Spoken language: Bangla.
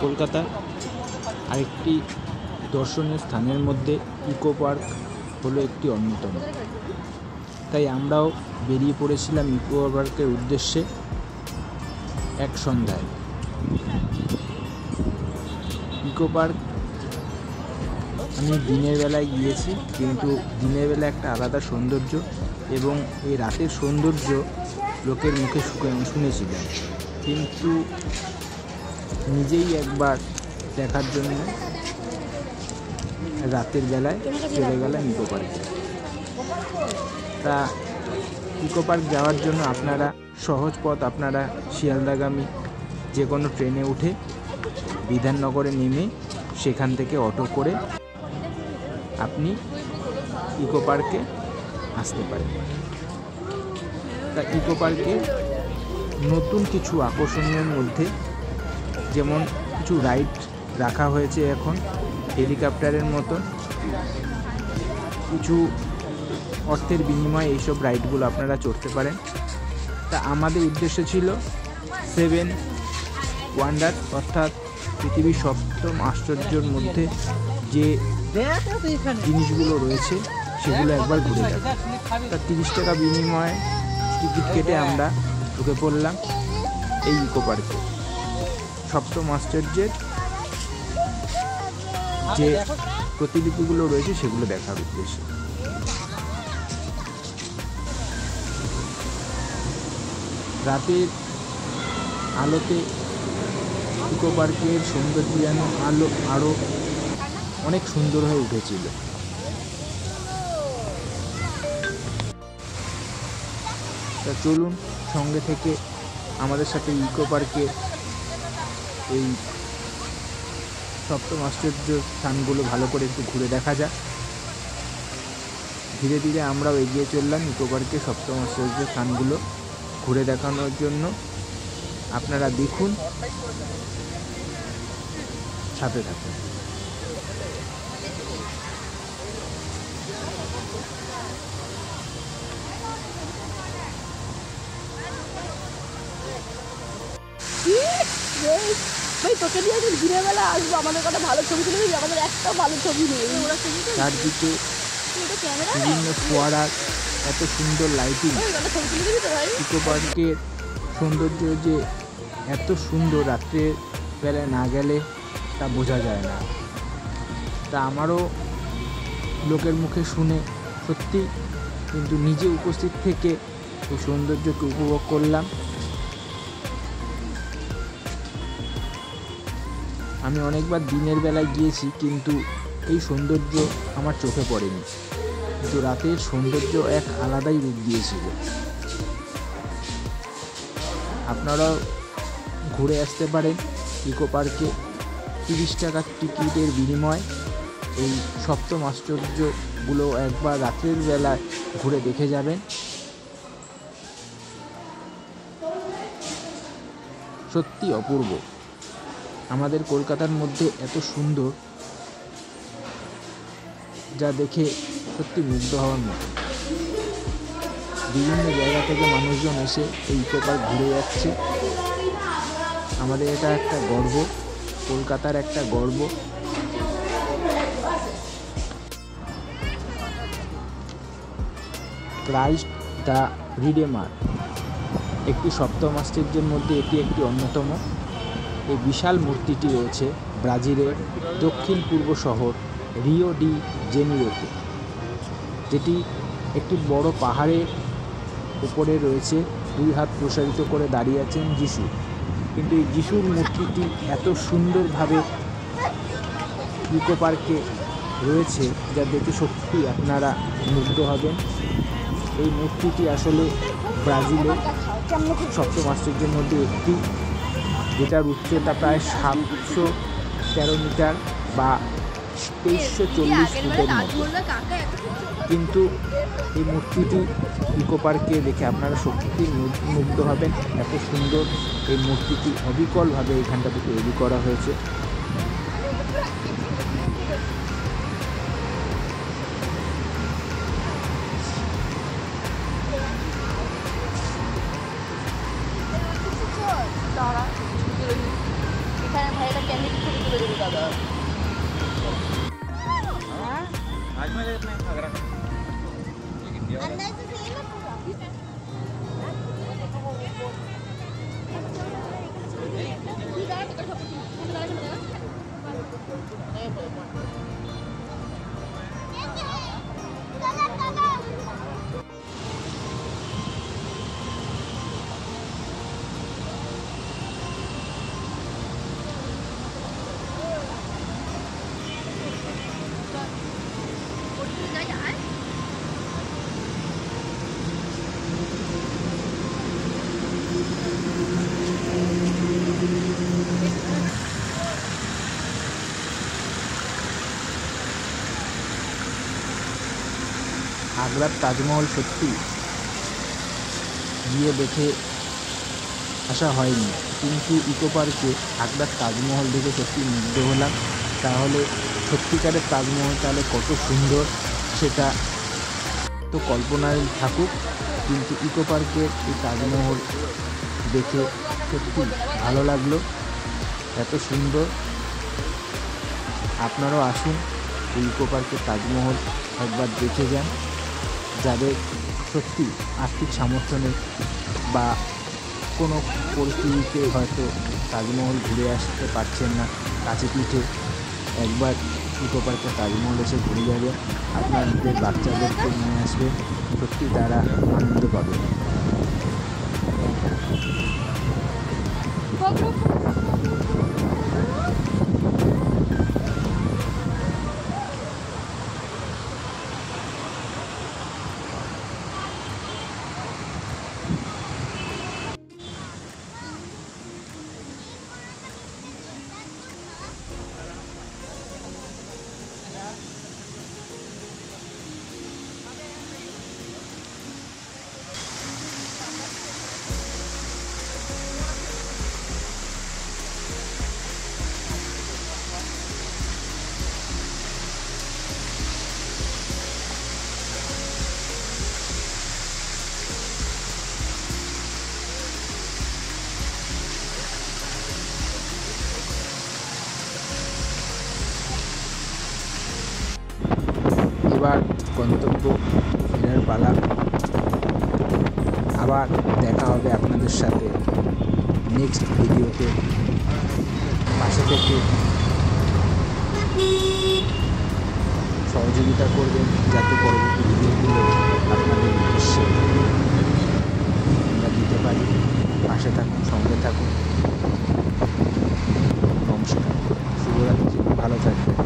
কলকাতা আরেকটি দর্শনীয় স্থানের মধ্যে ইকো পার্ক হলো একটি অন্যতম। তাই আমরাও বেরিয়ে পড়েছিলাম ইকো পার্কের উদ্দেশ্যে এক সন্ধ্যায়। ইকো পার্ক আমি দিনের বেলায় গিয়েছি, কিন্তু দিনের বেলা একটা আলাদা সৌন্দর্য এবং এই রাতের সৌন্দর্য লোকের মুখে শুনেছিলাম, কিন্তু নিজেই একবার দেখার জন্য রাতের বেলায় চলে গেলাম ইকো পার্কে। তা ইকো পার্ক যাওয়ার জন্য আপনারা সহজ পথ, আপনারা শিয়ালদাগামী যে কোনো ট্রেনে উঠে বিধাননগরে নেমে সেখান থেকে অটো করে আপনি ইকো পার্কে আসতে পারেন। তা ইকো পার্কে নতুন কিছু আকর্ষণীয়ের মধ্যে যেমন কিছু রাইড রাখা হয়েছে এখন হেলিকপ্টারের মতন, কিছু অর্থের বিনিময়ে এইসব রাইডগুলো আপনারা চড়তে পারেন। তা আমাদের উদ্দেশ্য ছিল 7 ওয়ান্ডার অর্থাৎ পৃথিবীর সপ্তম আশ্চর্যের মধ্যে যে জিনিসগুলো রয়েছে সেগুলো একবার ঘুরে যাব। তা 30 টাকা বিনিময়ে টিকিট কেটে আমরা ঢুকে পড়লাম এই ইকো পার্কে সপ্তম আশ্চর্যের যে প্রতিলিপিগুলো রয়েছে সেগুলো দেখার উদ্দেশ্যে। রাতের আলোতে ইকো পার্কের সৌন্দর্য যেন আরও অনেক সুন্দর হয়ে উঠেছিল। তা চলুন সঙ্গে থেকে আমাদের সাথে ইকো পার্কে এই সপ্তম আশ্চর্য স্থানগুলো ভালো করে একটু ঘুরে দেখা যাক। ধীরে ধীরে আমরাও এগিয়ে চললাম ইকো পার্কে সপ্তম আশ্চর্য স্থানগুলো ঘুরে দেখানোর জন্য। আপনারা দেখুন, সাথে থাকুন। তোকে নিয়ে দিনের বেলা আসবো, আমাদের কটা ভালো ছবি তুলে দিবি, আমাদের একটা ভালো ছবি নেই। চারদিকে বিভিন্ন ফোয়ারার এত সুন্দর লাইটিং, ইকো পার্কের সৌন্দর্য যে এত সুন্দর রাত্রের বেলায় না গেলে তা বোঝা যায় না। তা আমারও লোকের মুখে শুনে সত্যি, কিন্তু নিজে উপস্থিত থেকে এই সৌন্দর্যকে উপভোগ করলাম। আমি অনেকবার দিনের বেলায় গিয়েছি, কিন্তু এই সৌন্দর্য আমার চোখে পড়েনি, কিন্তু রাতের সৌন্দর্য এক আলাদাই রূপ দিয়েছিল। আপনারাও ঘুরে আসতে পারেন ইকো পার্কে। 30 টাকার টিকিটের বিনিময়ে এই সপ্তম আশ্চর্যগুলো একবার রাতের বেলায় ঘুরে দেখে যাবেন। সত্যি অপূর্ব। আমাদের কলকাতার মধ্যে এত সুন্দর, যা দেখে সত্যি মুগ্ধ হওয়ার মতো। বিভিন্ন জায়গা থেকে মানুষজন এসে এই ইকো পার্ক ঘুরে যাচ্ছে। আমাদের এটা একটা গর্ব, কলকাতার একটা গর্ব। ক্রাইস্ট দ্য রিডেমার একটি সপ্তম আশ্চর্যের মধ্যে এটি একটি অন্যতম। এই বিশাল মূর্তিটি রয়েছে ব্রাজিলের দক্ষিণ পূর্ব শহর রিও ডি জেনিরোতে, যেটি একটি বড় পাহাড়ের উপরে রয়েছে। 2 হাত প্রসারিত করে দাঁড়িয়ে আছেন যিশু, কিন্তু এই যিশুর মূর্তিটি এত সুন্দরভাবে ইকো পার্কে রয়েছে যা দেখে সত্যি আপনারা মুগ্ধ হবেন। এই মূর্তিটি আসলে ব্রাজিলের সপ্তম আশ্চর্যের মধ্যে একটি, যেটার উচ্চতা প্রায় 713 মিটার বা 2340 ফুটের মতো। কিন্তু এই মূর্তিটি ইকো পার্কে দেখে আপনারা সত্যি মুগ্ধ হবেন। এত সুন্দর এই মূর্তিটি অবিকলভাবে এখানটাতে তৈরি করা হয়েছে। এখানে ভাইয়েরা ক্যান্ডিড ছবি তুলে দেবে দাদা। আগ্রার তাজমহল সত্যি গিয়ে দেখে আসা হয়নি, কিন্তু ইকো পার্কে আগ্রার তাজমহল দেখে সত্যি মুগ্ধ হলাম। তাহলে সত্যিকারের তাজমহল তাহলে কত সুন্দর সেটা তো কল্পনায় থাকুক, কিন্তু ইকো পার্কের এই তাজমহল দেখে সত্যি ভালো লাগলো, এত সুন্দর। আপনারাও আসুন এই ইকো পার্কের তাজমহল একবার দেখে যান। যাদের সত্যি আর্থিক সামর্থ্য নেই বা কোনো পরিস্থিতিতে হয়তো তাজমহল ঘুরে আসতে পারছেন না কাছে পিঠে, একবার ইকো পার্কের তাজমহল এসে ঘুরে যাবেন, আপনাদের বাচ্চাদেরকে নিয়ে আসবেন, সত্যি তারা আনন্দ পাবে। এবার গন্তব্য ফেরার পালা। আবার দেখা হবে আপনাদের সাথে নেক্সট ভিডিওতে। পাশে থেকে সহযোগিতা করবেন যাতে পরবর্তী ভিডিওগুলো আপনাদের উদ্দেশ্যে আমরা দিতে পারি। পাশে থাকুন, সঙ্গে থাকুন। নমস্কার, শুভরাত্রি, ভালো থাকবেন।